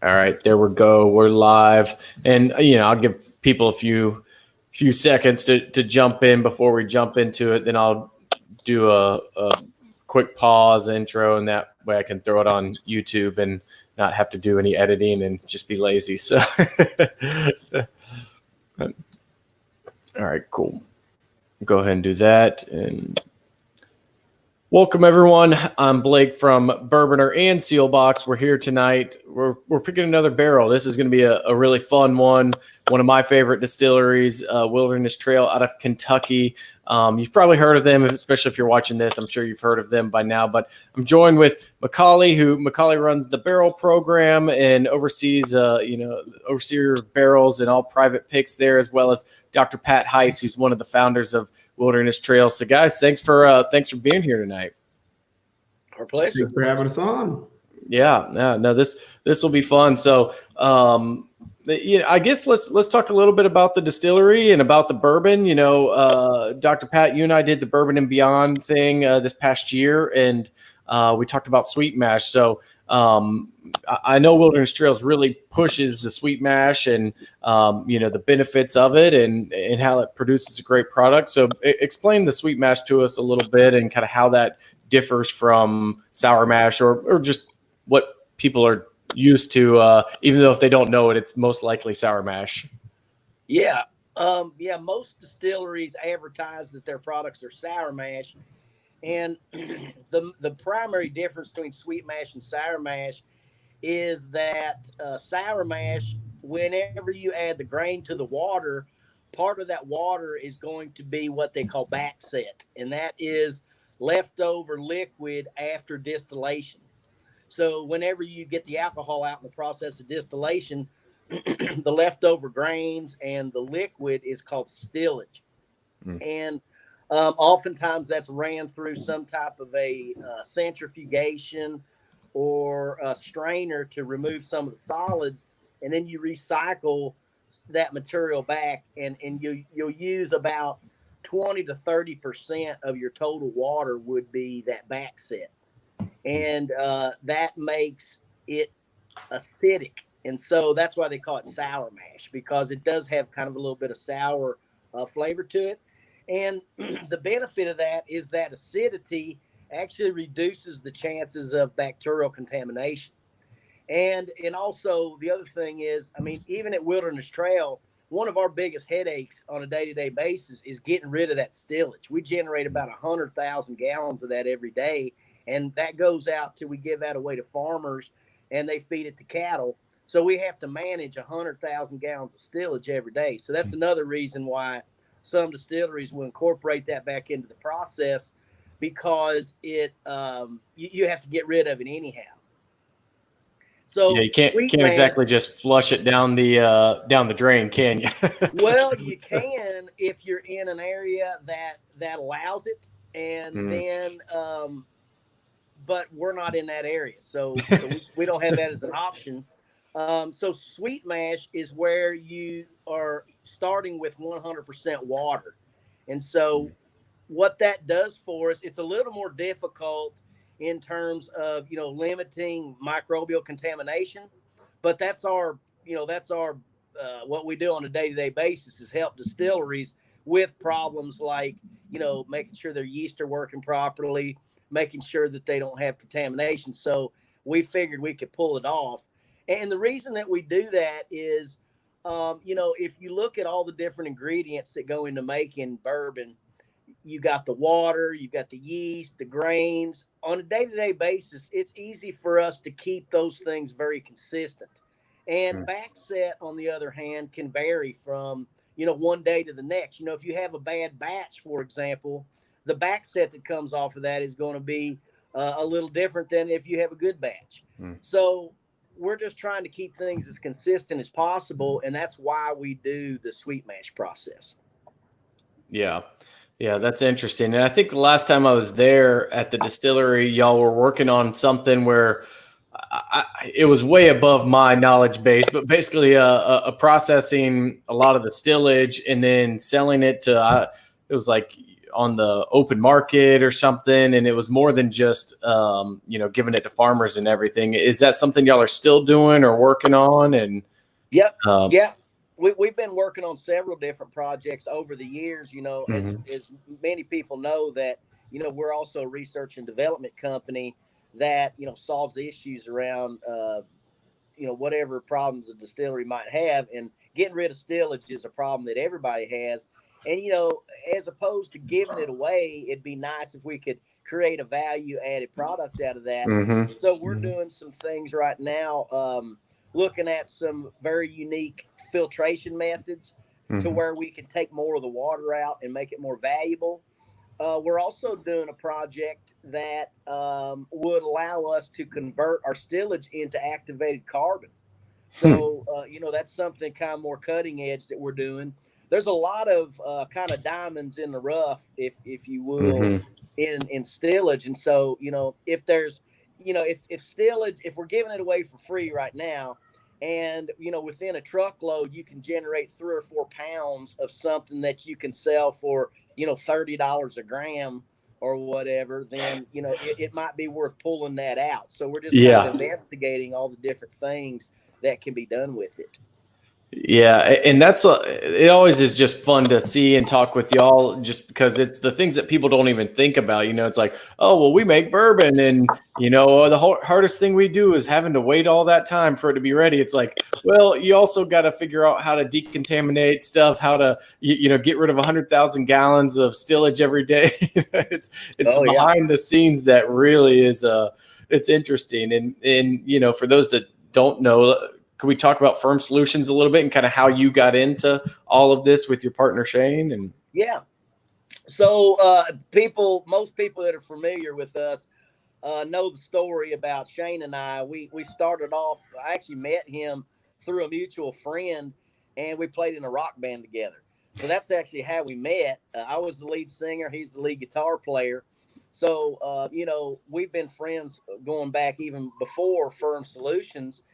All right, there we go. We're live, and I'll give people a few seconds to jump in before we jump into it. Then I'll do a quick pause intro, and that way I can throw it on YouTube and not have to do any editing and just be lazy. So, all right, cool. Go ahead and do that. And welcome, everyone. I'm Blake from Bourboner and Sealbox. We're here tonight. We're picking another barrel. This is going to be a really fun one. One of my favorite distilleries, Wilderness Trail out of Kentucky. You've probably heard of them, especially if you're watching this. I'm sure you've heard of them by now. But I'm joined with Macaulay, Macaulay runs the barrel program and oversees, overseer of barrels and all private picks there, as well as Dr. Pat Heist, who's one of the founders of Wilderness Trail. So, guys, thanks for being here tonight. Our pleasure. Thanks for having us on. Yeah, no, this will be fun. So, I guess let's talk a little bit about the distillery and about the bourbon. Dr. Pat, you and I did the Bourbon and Beyond thing this past year, and we talked about sweet mash. So I know Wilderness Trails really pushes the sweet mash and the benefits of it and how it produces a great product. So explain the sweet mash to us a little bit and kind of how that differs from sour mash or just what people are used to, even though if they don't know it, it's most likely sour mash. Yeah. Most distilleries advertise that their products are sour mash. And the primary difference between sweet mash and sour mash is that sour mash, whenever you add the grain to the water, part of that water is going to be what they call backset. And that is leftover liquid after distillation. So whenever you get the alcohol out in the process of distillation, the leftover grains and the liquid is called stillage. And oftentimes that's ran through some type of a centrifugation or a strainer to remove some of the solids. And then you recycle that material back and you'll use about 20 to 30% of your total water would be that backset. And that makes it acidic. And so that's why they call it sour mash, because it does have kind of a little bit of sour flavor to it. And the benefit of that is that acidity actually reduces the chances of bacterial contamination. And also the other thing is, even at Wilderness Trail, one of our biggest headaches on a day-to-day basis is getting rid of that stillage. We generate about 100,000 gallons of that every day. And that goes out till we give that away to farmers and they feed it to cattle. So we have to manage 100,000 gallons of stillage every day. So that's another reason why some distilleries will incorporate that back into the process, because it you have to get rid of it anyhow. So yeah, you can't exactly just flush it down the drain, can you? Well, you can if you're in an area that allows it, and then but we're not in that area, so we don't have that as an option. So sweet mash is where you are starting with 100% water. And so what that does for us, it's a little more difficult in terms of, limiting microbial contamination, but that's our what we do on a day-to-day basis is help distilleries with problems like, making sure their yeast are working properly, making sure that they don't have contamination. So we figured we could pull it off. And the reason that we do that is, if you look at all the different ingredients that go into making bourbon, you got the water, you got the yeast, the grains. On a day-to-day basis, it's easy for us to keep those things very consistent. And backset, on the other hand, can vary from, one day to the next. If you have a bad batch, for example, the backset that comes off of that is going to be a little different than if you have a good batch. So we're just trying to keep things as consistent as possible, and that's why we do the sweet mash process. Yeah, that's interesting. And I think the last time I was there at the distillery, y'all were working on something where it was way above my knowledge base, but basically a processing a lot of the stillage and then selling it to it was like on the open market or something, and it was more than just giving it to farmers and everything. Is that something y'all are still doing or working on? And yep, yeah. We've been working on several different projects over the years. As many people know that, we're also a research and development company that, solves issues around, whatever problems a distillery might have. And getting rid of stillage is a problem that everybody has. And, as opposed to giving it away, it'd be nice if we could create a value added product out of that. So we're doing some things right now, looking at some very unique filtration methods to where we can take more of the water out and make it more valuable. We're also doing a project that would allow us to convert our stillage into activated carbon. So, that's something kind of more cutting edge that we're doing. There's a lot of kind of diamonds in the rough, if you will, in stillage. And so, if there's, if stillage, if we're giving it away for free right now, and, within a truckload, you can generate 3 or 4 pounds of something that you can sell for, $30 a gram or whatever, then, it might be worth pulling that out. So we're just kind of investigating all the different things that can be done with it. Yeah, and it always is just fun to see and talk with y'all, just because it's the things that people don't even think about. It's like, oh, well, we make bourbon, and the hardest thing we do is having to wait all that time for it to be ready. It's like, well, you also got to figure out how to decontaminate stuff, how to get rid of 100,000 gallons of stillage every day. It's behind the scenes that really is it's interesting. And for those that don't know, can we talk about Firm Solutions a little bit and kind of how you got into all of this with your partner, Shane? And yeah. So most people that are familiar with us know the story about Shane and I. We started off, I actually met him through a mutual friend, and we played in a rock band together. So that's actually how we met. I was the lead singer. He's the lead guitar player. So, we've been friends going back even before Firm Solutions.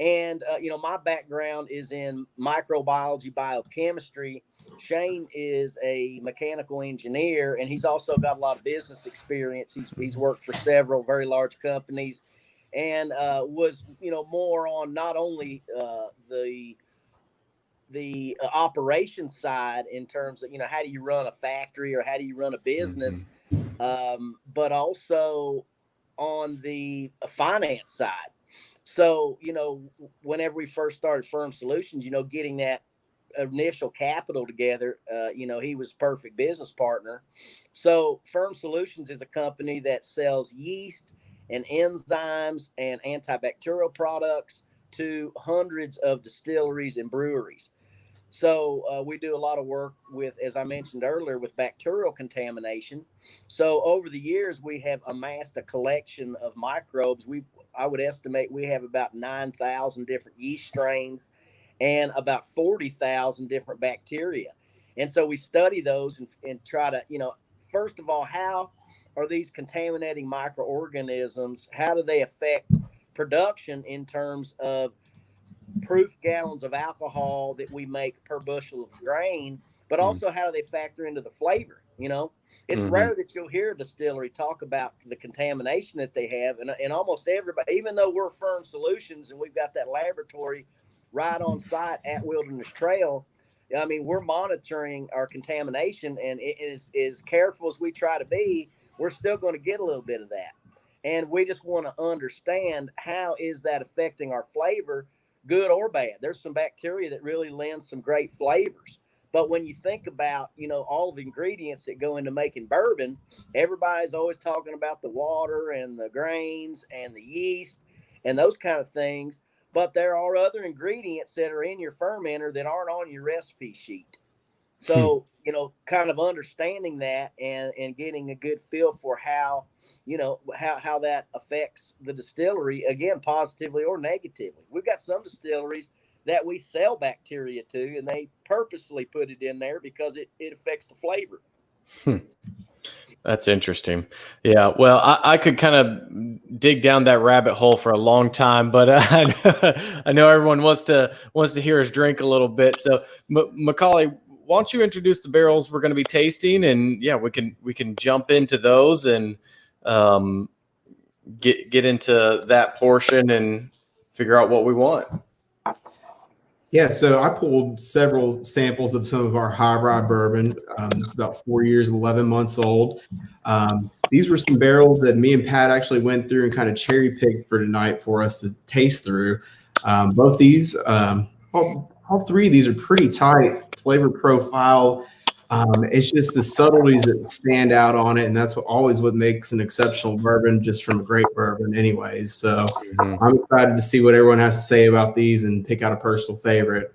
And, my background is in microbiology, biochemistry. Shane is a mechanical engineer, and he's also got a lot of business experience. He's worked for several very large companies, and was, more on not only the operations side in terms of, how do you run a factory or how do you run a business, but also on the finance side. So, whenever we first started Firm Solutions, getting that initial capital together, he was perfect business partner. So Firm Solutions is a company that sells yeast and enzymes and antibacterial products to hundreds of distilleries and breweries. So we do a lot of work with, as I mentioned earlier, with bacterial contamination. So over the years, we have amassed a collection of microbes. I would estimate we have about 9,000 different yeast strains and about 40,000 different bacteria. And so we study those and try to, first of all, how are these contaminating microorganisms? How do they affect production in terms of proof gallons of alcohol that we make per bushel of grain, but also how do they factor into the flavor? It's rare that you'll hear a distillery talk about the contamination that they have. And almost everybody, even though we're Firm Solutions and we've got that laboratory right on site at Wilderness Trail, I mean, we're monitoring our contamination, and it is as careful as we try to be, we're still going to get a little bit of that. And we just want to understand, how is that affecting our flavor, good or bad? There's some bacteria that really lend some great flavors. But when you think about, all the ingredients that go into making bourbon, everybody's always talking about the water and the grains and the yeast and those kind of things. But there are other ingredients that are in your fermenter that aren't on your recipe sheet. So, kind of understanding that and getting a good feel for how, how that affects the distillery, again, positively or negatively. We've got some distilleries that we sell bacteria to, and they purposely put it in there because it affects the flavor. That's interesting. Yeah. Well, I could kind of dig down that rabbit hole for a long time, but I know everyone wants to hear us drink a little bit. So Macaulay, why don't you introduce the barrels we're going to be tasting, and yeah, we can jump into those and get into that portion and figure out what we want. Yeah, so I pulled several samples of some of our high rye bourbon. It's about 4 years, 11 months old. These were some barrels that me and Pat actually went through and kind of cherry picked for tonight for us to taste through. Both these, all three of these are pretty tight flavor profile. It's just the subtleties that stand out on it, and that's what makes an exceptional bourbon, just from a great bourbon anyways. So I'm excited to see what everyone has to say about these and pick out a personal favorite.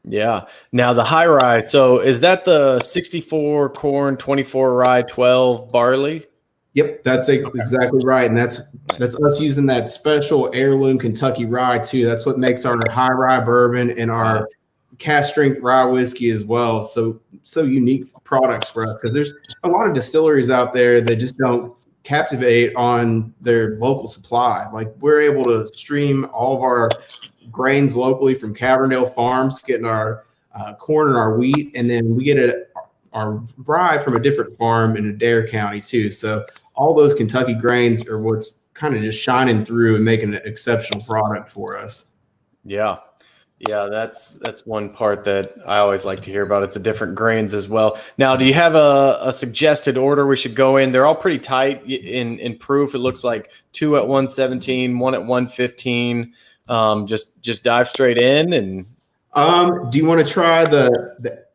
Yeah. Now the high rye, so is that the 64 corn, 24 rye, 12 barley? Yep, that's exactly right, and that's us using that special heirloom Kentucky rye too. That's what makes our high rye bourbon and our cast strength rye whiskey as well so unique products for us, because there's a lot of distilleries out there that just don't captivate on their local supply. Like, we're able to stream all of our grains locally from Cavernedale Farms, getting our corn and our wheat, and then we get our rye from a different farm in Adair County too. So all those Kentucky grains are what's kind of just shining through and making an exceptional product for us. Yeah. Yeah, that's one part that I always like to hear about. It's the different grains as well. Now, do you have a suggested order we should go in? They're all pretty tight in proof. It looks like 2 at 117, 1 at 115. Just dive straight in. And do you want to try the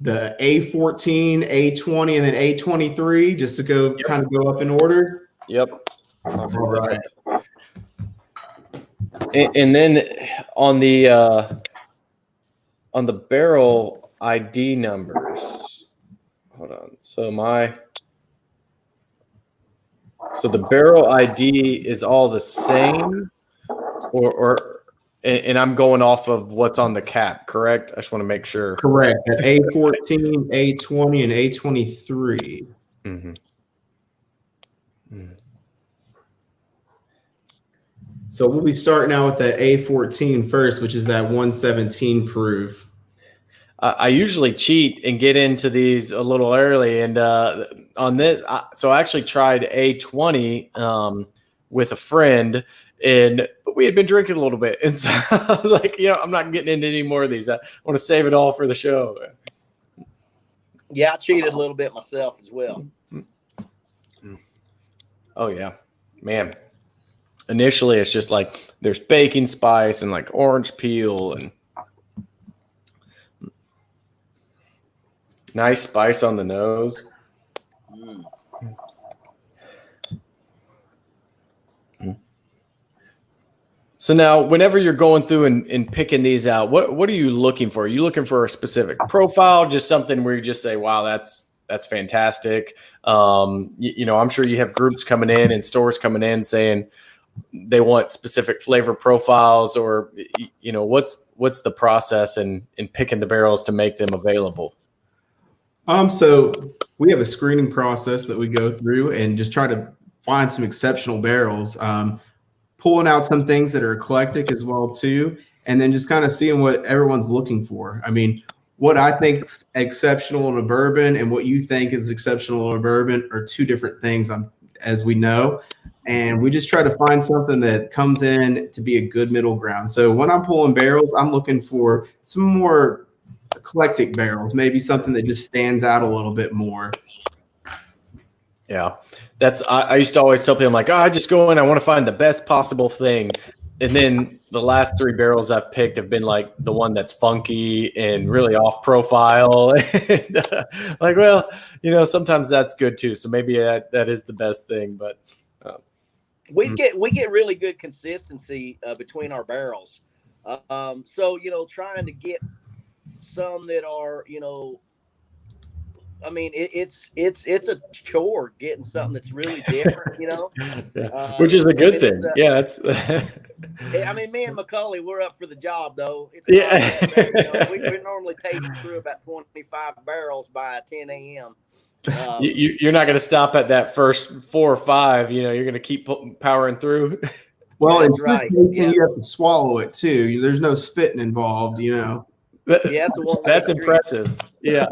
A14, A20, and then A23 just to go kind of go up in order? Yep. All right. And then on the barrel ID numbers, hold on. So the barrel ID is all the same, and I'm going off of what's on the cap, correct? I just want to make sure. Correct. At A14, A20, and A23. Mm-hmm. Mm. So we'll be starting out with that A14 first, which is that 117 proof. I usually cheat and get into these a little early, and on this, so I actually tried A20 with a friend, but we had been drinking a little bit, and so I was like, I'm not getting into any more of these. I want to save it all for the show. Yeah, I cheated a little bit myself as well. Oh yeah, man. Initially, it's just like there's baking spice and like orange peel and nice spice on the nose. So now, whenever you're going through and picking these out, what are you looking for? Are you looking for a specific profile, just something where you just say, wow, that's fantastic? I'm sure you have groups coming in and stores coming in saying they want specific flavor profiles, or what's the process in picking the barrels to make them available? So we have a screening process that we go through and just try to find some exceptional barrels, pulling out some things that are eclectic as well too, and then just kind of seeing what everyone's looking for. I mean, what I think is exceptional in a bourbon and what you think is exceptional in a bourbon are two different things, as we know. And we just try to find something that comes in to be a good middle ground. So when I'm pulling barrels, I'm looking for some more eclectic barrels, maybe something that just stands out a little bit more. Yeah, I used to always tell people, I'm like, I just go in, I want to find the best possible thing. And then the last 3 barrels I've picked have been like the one that's funky and really off profile. And, like, well, sometimes that's good too. So maybe that is the best thing, but we get really good consistency between our barrels. So trying to get some that are I mean, it's a chore getting something that's really different, which is a good thing. Yeah, it's. I mean, me and Macaulay, we're up for the job though. It's we normally take through about 25 barrels by 10 a.m. You're not going to stop at that first 4 or 5. You're going to keep powering through. Well, that's right. You have to swallow it too. There's no spitting involved. Yeah, that's the one. That's impressive. Yeah.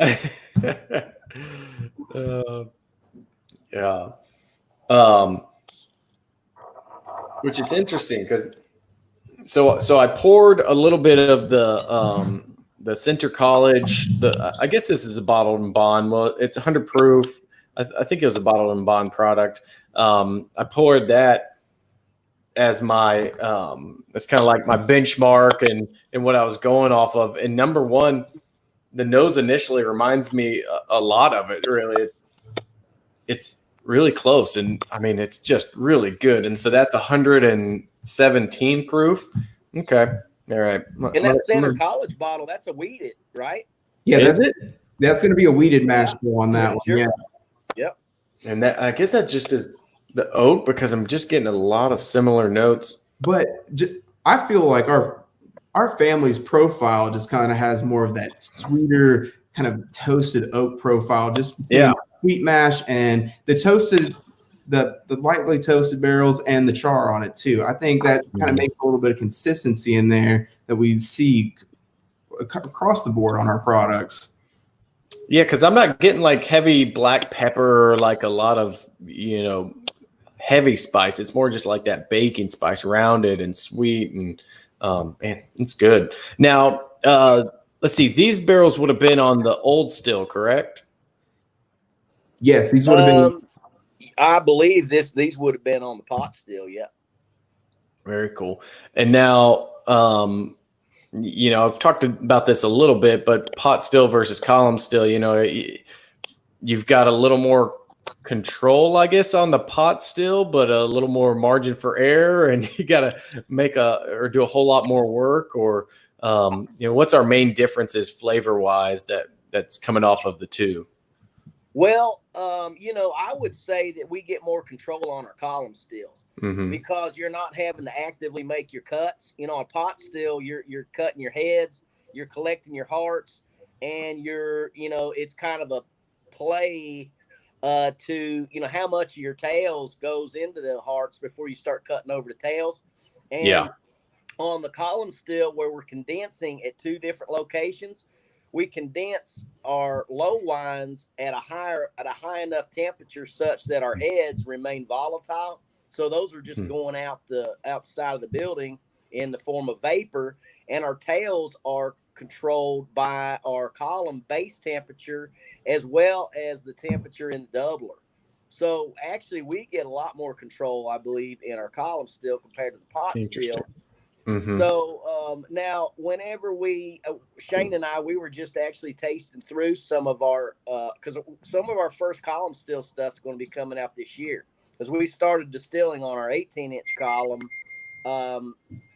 Yeah. Which is interesting because so I poured a little bit of the Center College. I guess this is a bottled and bond. Well, it's 100 proof. I think it was a bottled and bond product. I poured that as my it's kind of like my benchmark and what I was going off of. And number one, the nose initially reminds me a lot of it. Really, it's really close, and I mean it's just really good. And so that's 117 proof. Okay, all right. And that Center College bottle, that's a weeded, right? Yeah, that's it. That's going to be a weeded mash bill on that one. Sure. Yeah. Yep. And that, I guess that just is the oat, because I'm just getting a lot of similar notes. But I feel like our family's profile just kind of has more of that sweeter kind of toasted oak profile, just sweet mash and the toasted, the lightly toasted barrels and the char on it too. I think that kind of makes a little bit of consistency in there that we see across the board on our products. Yeah, because I'm not getting like heavy black pepper, like a lot of, heavy spice. It's more just like that baking spice, rounded and sweet, and man, it's good. Now, let's see. These barrels would have been on the old still, correct? Yes, these would have been. I believe these would have been on the pot still. Yeah. Very cool. And now, I've talked about this a little bit, but pot still versus column still, you've got a little more control, I guess, on the pot still, but a little more margin for error, and you got to do a whole lot more work, or, what's our main differences flavor wise that's coming off of the two? Well, I would say that we get more control on our column stills because you're not having to actively make your cuts. A pot still, you're cutting your heads, you're collecting your hearts, and it's kind of a play to, how much of your tails goes into the hearts before you start cutting over the tails. And on the column still, where we're condensing at two different locations, we condense our low wines at a high enough temperature such that our heads remain volatile. So those are just going out the outside of the building in the form of vapor, and our tails are controlled by our column base temperature as well as the temperature in the doubler. So actually, we get a lot more control, I believe, in our column still compared to the pot still. So now, whenever Shane and I, we were just actually tasting through some of our, because some of our first column still stuff's going to be coming out this year, because we started distilling on our 18-inch column,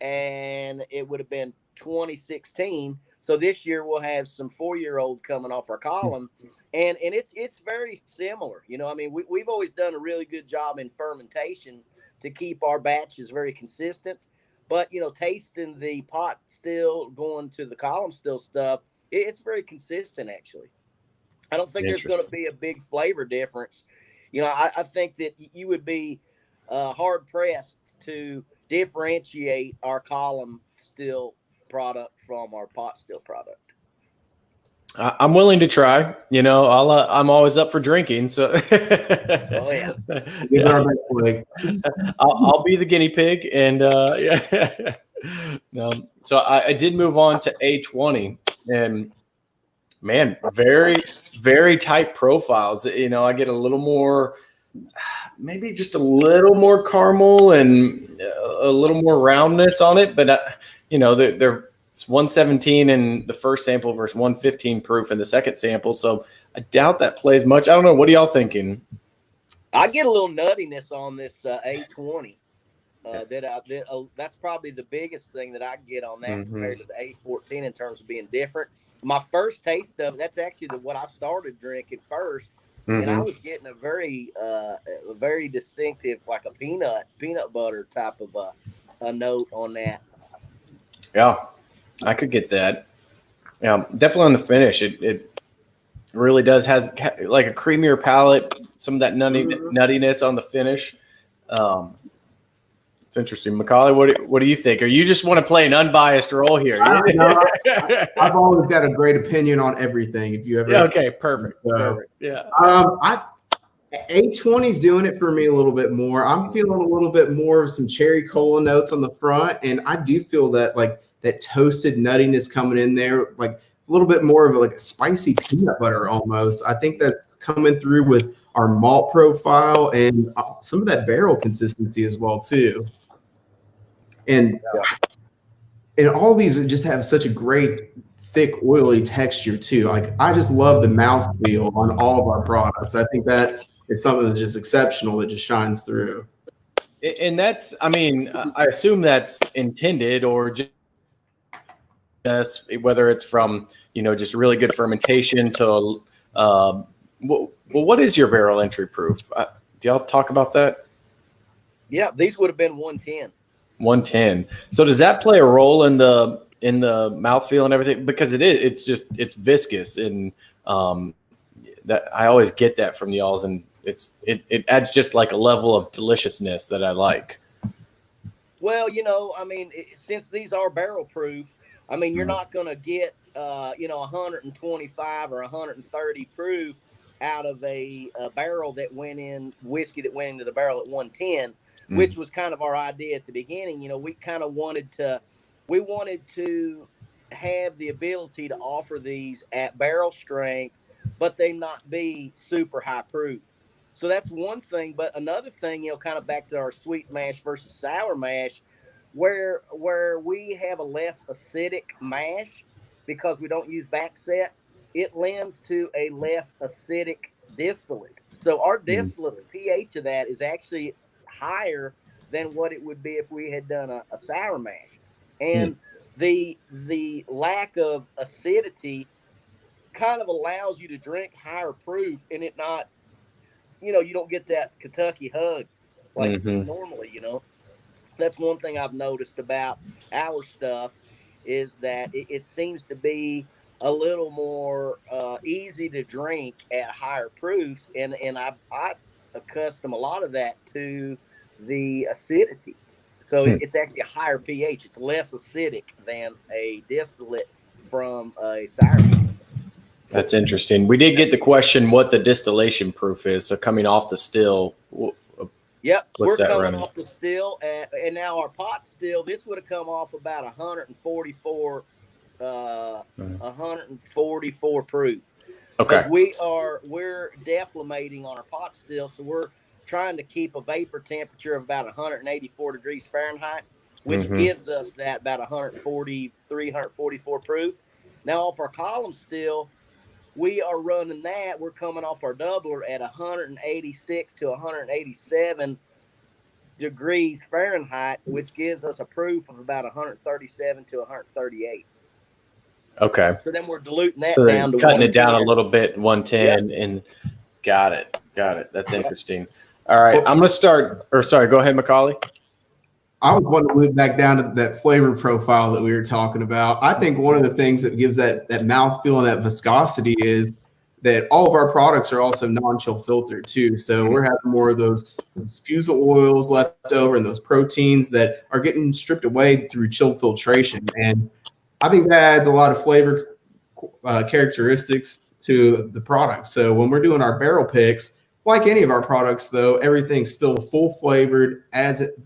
and it would have been 2016. So this year we'll have some 4-year-old coming off our column, and it's very similar. We've always done a really good job in fermentation to keep our batches very consistent. But, tasting the pot still going to the column still stuff, it's very consistent, actually. I don't think there's going to be a big flavor difference. I think that you would be hard-pressed to differentiate our column still product from our pot still product. I'm willing to try. I'm always up for drinking. So, oh yeah, I'll be the guinea pig, and no. So I did move on to A20, and man, very, very tight profiles. I get a little more, maybe just a little more caramel and a little more roundness on it, but they're. It's 117 in the first sample versus 115 proof in the second sample. So I doubt that plays much. I don't know. What are y'all thinking? I get a little nuttiness on this A20. That's probably the biggest thing that I get on that compared to the A14 in terms of being different. My first taste of it, that's actually what I started drinking first. And I was getting a very distinctive, like a peanut butter type of a note on that. Yeah. I could get that. Yeah, definitely on the finish. It really has like a creamier palate, some of that nuttiness on the finish. So It's interesting. Macaulay, what do you think? Or you just want to play an unbiased role here? I've always got a great opinion on everything. If you ever, okay, perfect. Perfect. Yeah. A20's doing it for me a little bit more. I'm feeling a little bit more of some cherry cola notes on the front, and I do feel that like that toasted nuttiness coming in there, like a little bit more of like a spicy peanut butter almost. I think that's coming through with our malt profile and some of that barrel consistency as well too. And all these just have such a great thick oily texture too. Like I just love the mouthfeel on all of our products. I think that is something that's just exceptional that just shines through. And that's, I mean, I assume that's intended, or just whether it's from, just really good fermentation to what is your barrel entry proof? Do y'all talk about that? Yeah, these would have been 110. 110. So does that play a role in the mouthfeel and everything? Because it's viscous, and that I always get that from y'all's, and it adds just like a level of deliciousness that I like. Well, since these are barrel proof, you're not going to get 125 or 130 proof out of a barrel that went in whiskey that went into the barrel at 110, which was kind of our idea at the beginning. We kind of wanted to have the ability to offer these at barrel strength, but they not be super high proof. So that's one thing. But another thing, kind of back to our sweet mash versus sour mash, where we have a less acidic mash because we don't use backset, it lends to a less acidic distillate. So our distillate, the pH of that is actually higher than what it would be if we had done a sour mash. And the lack of acidity kind of allows you to drink higher proof, and it not, you don't get that Kentucky hug like normally, That's one thing I've noticed about our stuff is that it seems to be a little more easy to drink at higher proofs, and I accustom a lot of that to the acidity. So it's actually a higher pH. It's less acidic than a distillate from a sour. That's interesting. We did get the question what the distillation proof is. So coming off the still. Yep, we're coming off the still, and now our pot still. This would have come off about 144 proof. Okay. We're deflating on our pot still, so we're trying to keep a vapor temperature of about 184 degrees Fahrenheit, which gives us that about 143, 144 proof. Now off our column still, we are running that. We're coming off our doubler at 186 to 187 degrees Fahrenheit, which gives us a proof of about 137 to 138. Okay. So then we're diluting that down to cutting it down a little bit, 110, and got it. That's interesting. All right, I'm going to start. Or sorry, go ahead, Macaulay. I was wanting to move back down to that flavor profile that we were talking about. I think one of the things that gives that mouthfeel and that viscosity is that all of our products are also non-chill filtered too. So we're having more of those fusel oils left over and those proteins that are getting stripped away through chill filtration. And I think that adds a lot of flavor characteristics to the product. So when we're doing our barrel picks, like any of our products though, everything's still full flavored as it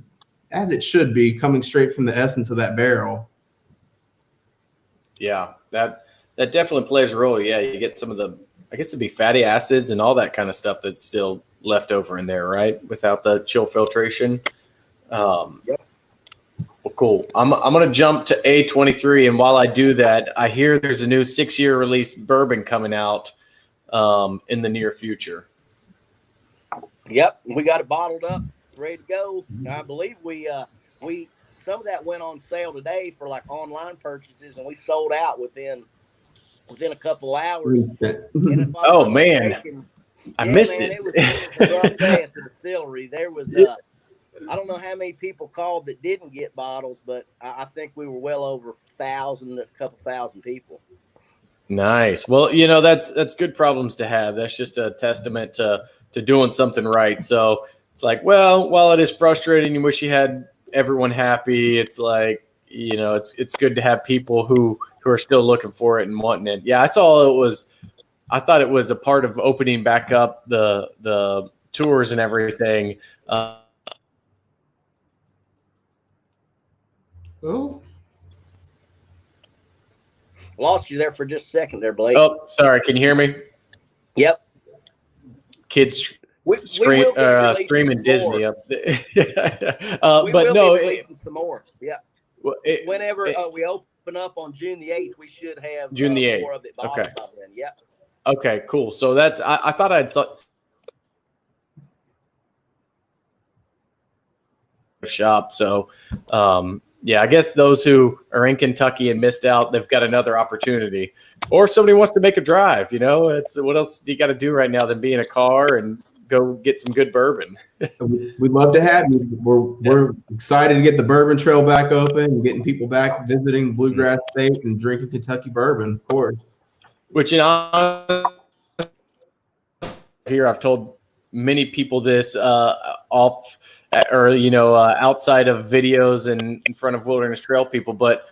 should be, coming straight from the essence of that barrel. Yeah, that definitely plays a role. Yeah, you get some of the, I guess it'd be fatty acids and all that kind of stuff that's still left over in there, right? Without the chill filtration. Well, cool. I'm going to jump to A23. And while I do that, I hear there's a new 6-year release bourbon coming out in the near future. Yep. We got it bottled up, ready to go. I believe we some of that went on sale today for like online purchases, and we sold out within a couple hours. Oh man, I missed it. It was a rough day at the distillery. There was I don't know how many people called that didn't get bottles, but I think we were well over 1,000, a couple thousand people. Nice. Well, that's good problems to have. That's just a testament to doing something right. So it's like, well, while it is frustrating, you wish you had everyone happy. It's like, you know, it's good to have people who are still looking for it and wanting it. Yeah, I thought it was a part of opening back up the tours and everything. Oh, Lost you there for just a second there, Blake. Oh, sorry. Can you hear me? Yep. Kids We will be releasing streaming some Disney more. up there. We but will no, be releasing some more. Yeah. Whenever we open up on June the 8th, we should have June the 8th. more of it bottled by then. Yep. Okay, cool. So that's I thought I'd shop. So yeah, I guess those who are in Kentucky and missed out, they've got another opportunity. Or somebody wants to make a drive, you know, it's what else do you got to do right now than be in a car and go get some good bourbon? We'd love to have you. We're excited to get the Bourbon Trail back open and getting people back visiting the Bluegrass State and drinking Kentucky bourbon, of course. Which, you know, here I've told many people this off or, you know, outside of videos and in front of Wilderness Trail people, but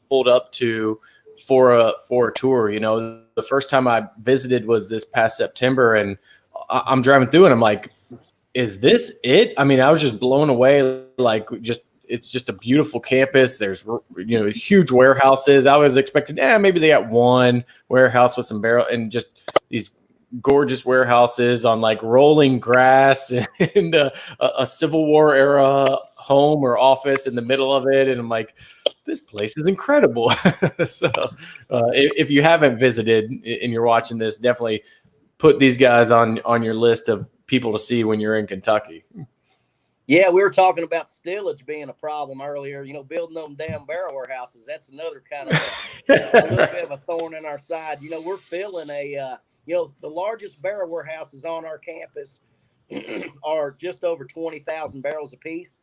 pulled up to for a tour. You know, the first time I visited was this past September, and I'm driving through and I'm like, is this it? I mean, I was just blown away. Like, it's just a beautiful campus. There's, you know, huge warehouses. I was expecting, maybe they got one warehouse with some barrel and just these gorgeous warehouses on like rolling grass and a Civil War era home or office in the middle of it. And I'm like, this place is incredible. So if you haven't visited and you're watching this, definitely put these guys on your list of people to see when you're in Kentucky. Yeah, we were talking about stillage being a problem earlier. You know, building them damn barrel warehouses. That's another kind of a little bit of a thorn in our side. You know, we're filling the largest barrel warehouses on our campus are just over 20,000 barrels apiece.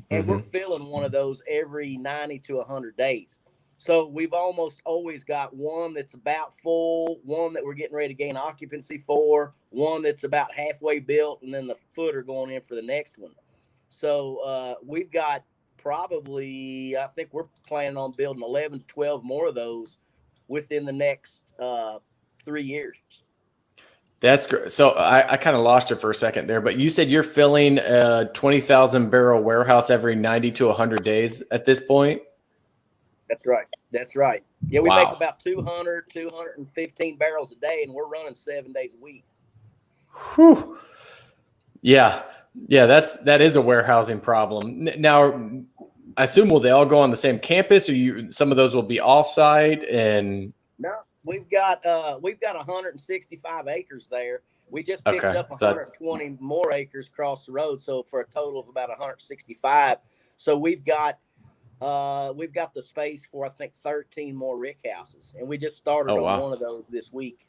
And we're filling one of those every 90 to 100 days. So we've almost always got one that's about full, one that we're getting ready to gain occupancy for, one that's about halfway built, and then the footer going in for the next one. So we've got probably, I think we're planning on building 11 to 12 more of those within the next 3 years. That's great. So I kind of lost you for a second there, but you said you're filling a 20,000 barrel warehouse every 90 to 100 days at this point? That's right. That's right. Yeah, we make about 200, 215 barrels a day, and we're running 7 days a week. Whew. Yeah. Yeah, that is a warehousing problem. Now, I assume will they all go on the same campus, or some of those will be offsite? And no, we've got 165 acres there. We just picked up 120 more acres across the road, so for a total of about 165. So we've got the space for, I think, 13 more rick houses, and we just started on one of those this week.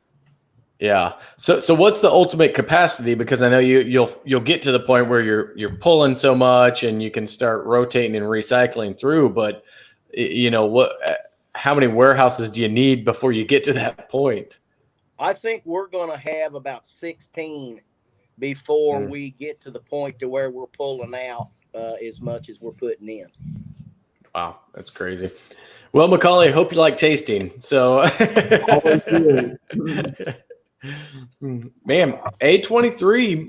Yeah. So what's the ultimate capacity? Because I know you'll get to the point where you're pulling so much and you can start rotating and recycling through. But you know how many warehouses do you need before you get to that point? I think we're going to have about 16 before we get to the point to where we're pulling out as much as we're putting in. Wow, that's crazy. Well, Macaulay, I hope you like tasting. So, man, A23,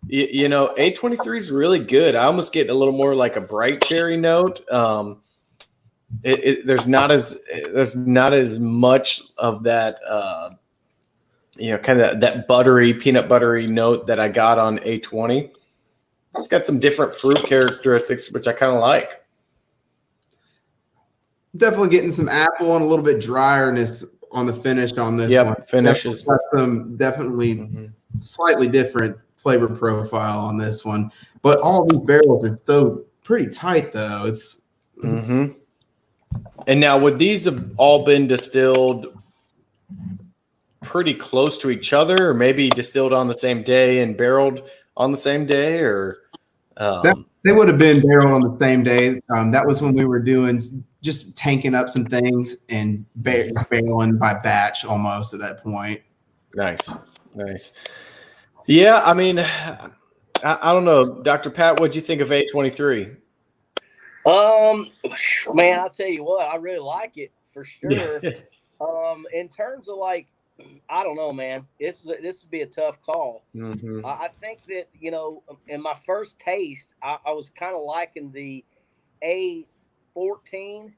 A23 is really good. I almost get a little more like a bright cherry note. There's not as much of that, kind of that buttery, peanut buttery note that I got on A20. It's got some different fruit characteristics, which I kind of like. Definitely getting some apple and a little bit drierness on the finish on this one. Finishes. Got some definitely slightly different flavor profile on this one. But all these barrels are so pretty tight, though. It's And now, would these have all been distilled pretty close to each other, or maybe distilled on the same day and barreled on the same day, or they would have been barreled on the same day. That was when we were doing just tanking up some things and barreling by batch almost at that point. Nice. Yeah, I mean, I don't know, Dr. Pat, what'd you think of A23? Man, I'll tell you what, I really like it for sure. Yeah. In terms of like, I don't know, man. This would be a tough call. Mm-hmm. I think that, you know, in my first taste, I was kind of liking the A14.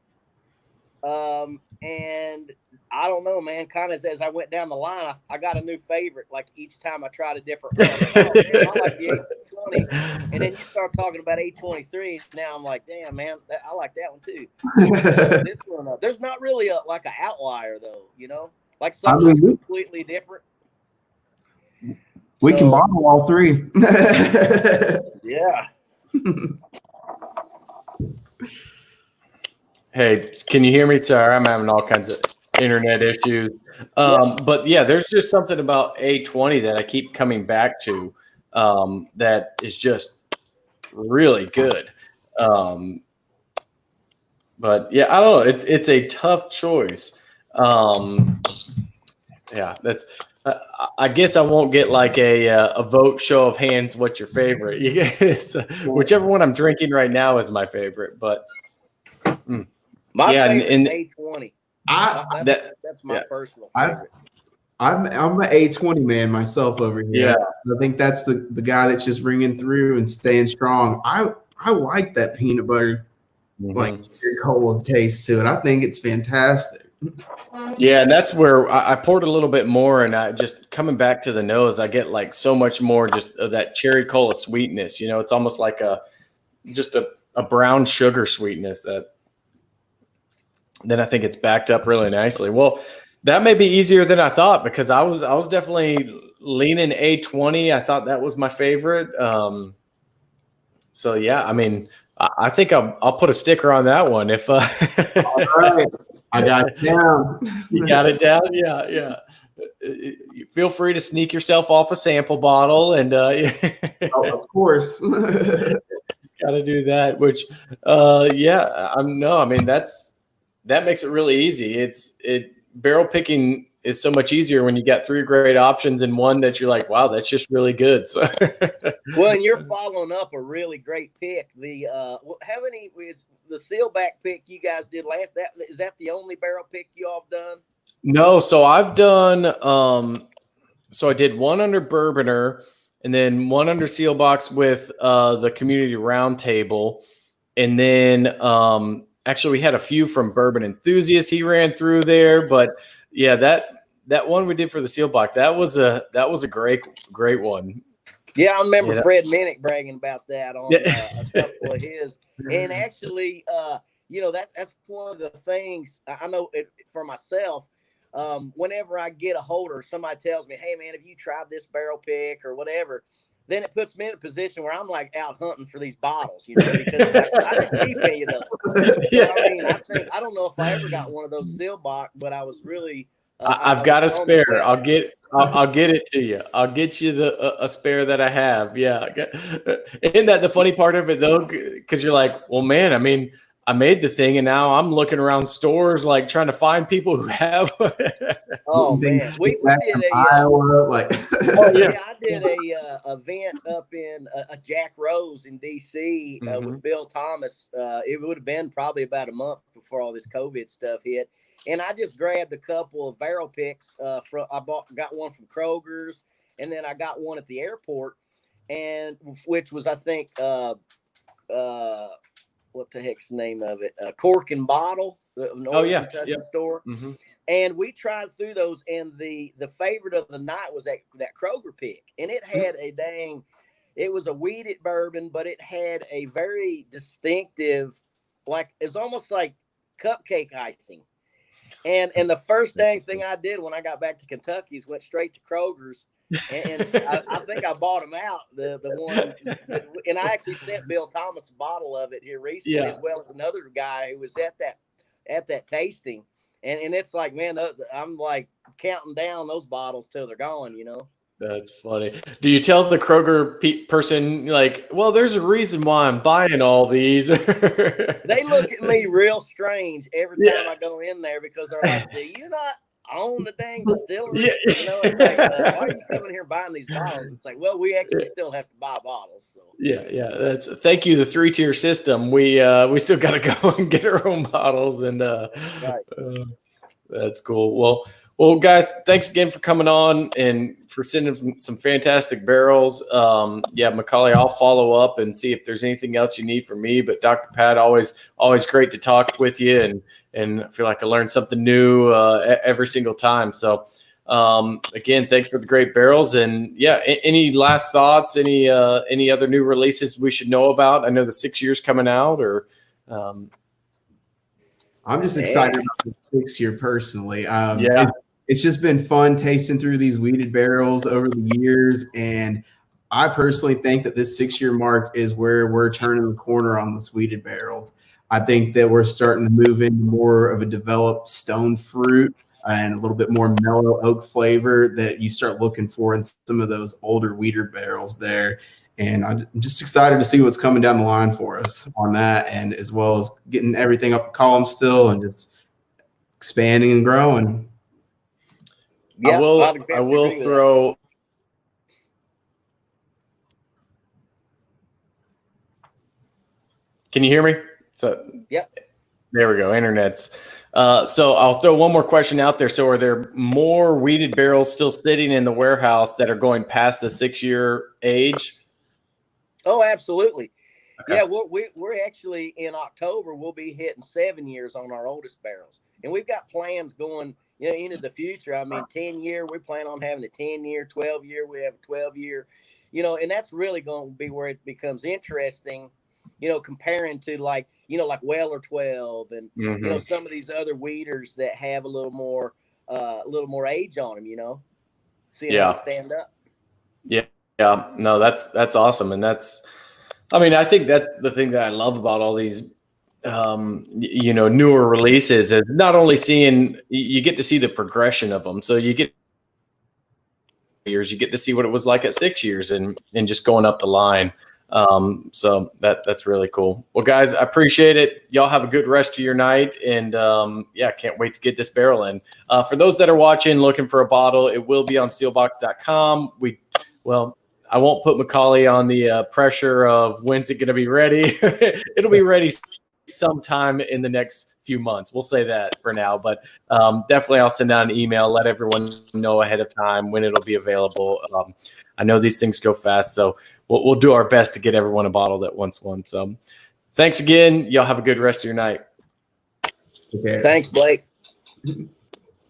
And I don't know, man. Kind of as I went down the line, I got a new favorite. Like each time I tried a different one, I'm like, oh man, I like the A20. And then you start talking about A23. Now I'm like, damn, man, I like that one too. This one, there's not really like an outlier though, you know, like something completely different. We can bottle all three. Yeah. Hey, can you hear me? Sorry, I'm having all kinds of internet issues. But yeah, there's just something about A20 that I keep coming back to that is just really good. But yeah, I don't know. It's a tough choice. Yeah, that's. I guess I won't get like a vote, show of hands. What's your favorite? Whichever one I'm drinking right now is my favorite. But my favorite is A20. That's my personal favorite. I'm an A20 man myself over here. Yeah, I think that's the guy that's just ringing through and staying strong. I like that peanut butter like cola taste to it. I think it's fantastic. Yeah, and that's where I poured a little bit more, and I just coming back to the nose, I get like so much more just of that cherry cola sweetness. You know, it's almost like a brown sugar sweetness that then I think it's backed up really nicely. Well, that may be easier than I thought because I was definitely leaning A20. I thought that was my favorite. So yeah, I mean, I think I'll put a sticker on that one if. All right. I got it down. You got it down? Yeah. Feel free to sneak yourself off a sample bottle and of course. Got to do that, which I mean that makes it really easy. Barrel picking is so much easier when you got three great options and one that you're like, wow, that's just really good. So well, and you're following up a really great pick. The how many is the sealback pick you guys did last? Is that the only barrel pick you all have done? No, so I've done so I did one under Bourboner and then one under Sealbox with the community roundtable, and then actually we had a few from Bourbon Enthusiast he ran through there, but yeah, that one we did for the Sealbox, that was a great one. Yeah, I remember Fred Minnick bragging about that on a couple of his. And actually, you know, that's one of the things I know for myself. Whenever I get a holder, somebody tells me, "Hey, man, have you tried this barrel pick or whatever?" Then it puts me in a position where I'm like out hunting for these bottles, you know, because I didn't keep any of those. So, I mean, I don't know if I ever got one of those Sealbox, but I was really. I've got a spare. I'll get it to you. I'll get you a spare that I have. Yeah. Isn't that the funny part of it though? Because you're like, well, man, I mean, I made the thing and now I'm looking around stores like trying to find people who have. Oh man, we did Iowa, I did a event up in Jack Rose in DC with Bill Thomas. It would have been probably about a month before all this COVID stuff hit. And I just grabbed a couple of barrel picks got one from Kroger's, and then I got one at the airport, and which was I think what the heck's the name of it? Cork and Bottle, the Kentucky store. Mm-hmm. And we tried through those, and the favorite of the night was that Kroger pick, and it had it was a wheated bourbon, but it had a very distinctive, like it's almost like cupcake icing. And the first dang thing I did when I got back to Kentucky is went straight to Kroger's, and I think I bought them out, the one, and I actually sent Bill Thomas a bottle of it here recently, as well as another guy who was at that tasting, and it's like, man, I'm like counting down those bottles till they're gone, you know. That's funny. Do you tell the Kroger person, like, well, there's a reason why I'm buying all these? They look at me real strange every time I go in there because they're like, do you not own the dang distillery. Yeah. You know, it's like, why are you coming here buying these bottles? It's like, well, we actually still have to buy bottles. So Yeah. Thank you. The 3-tier system. We still got to go and get our own bottles, and right. That's cool. Well, guys, thanks again for coming on and for sending some fantastic barrels. Macaulay, I'll follow up and see if there's anything else you need from me. But Dr. Pat, always great to talk with you, and I feel like I learned something new every single time. So, again, thanks for the great barrels. And any last thoughts? Any other new releases we should know about? I know the 6 years coming out, or. I'm just excited about the 6 year personally. Yeah. It's just been fun tasting through these weeded barrels over the years. And I personally think that this 6 year mark is where we're turning the corner on the weeded barrels. I think that we're starting to move into more of a developed stone fruit and a little bit more mellow oak flavor that you start looking for in some of those older weeder barrels there. And I'm just excited to see what's coming down the line for us on that, and as well as getting everything up the column still and just expanding and growing. Yeah, I will throw. Can you hear me? So yep. There we go. Internet's. So I'll throw one more question out there. So are there more weeded barrels still sitting in the warehouse that are going past the 6 year age? Oh, absolutely. Okay. Yeah, we're actually in October, we'll be hitting 7 years on our oldest barrels. And we've got plans going, into the future. I mean, 10-year, we plan on having a 10-year, 12-year, we have a 12-year, and that's really going to be where it becomes interesting, comparing to like Weller 12 and, some of these other weeders that have a little more age on them, seeing how they stand up. Yeah. Yeah, no, that's awesome. And I think that's the thing that I love about all these, newer releases is not only you get to see the progression of them. So you get to see what it was like at 6 years and just going up the line. So that's really cool. Well, guys, I appreciate it. Y'all have a good rest of your night. And can't wait to get this barrel in. For those that are watching, looking for a bottle, it will be on sealbox.com. I won't put Macaulay on the pressure of when's it going to be ready. It'll be ready sometime in the next few months. We'll say that for now, but definitely I'll send out an email, let everyone know ahead of time when it'll be available. I know these things go fast, so we'll do our best to get everyone a bottle that wants one. So thanks again. Y'all have a good rest of your night. Okay. Thanks, Blake.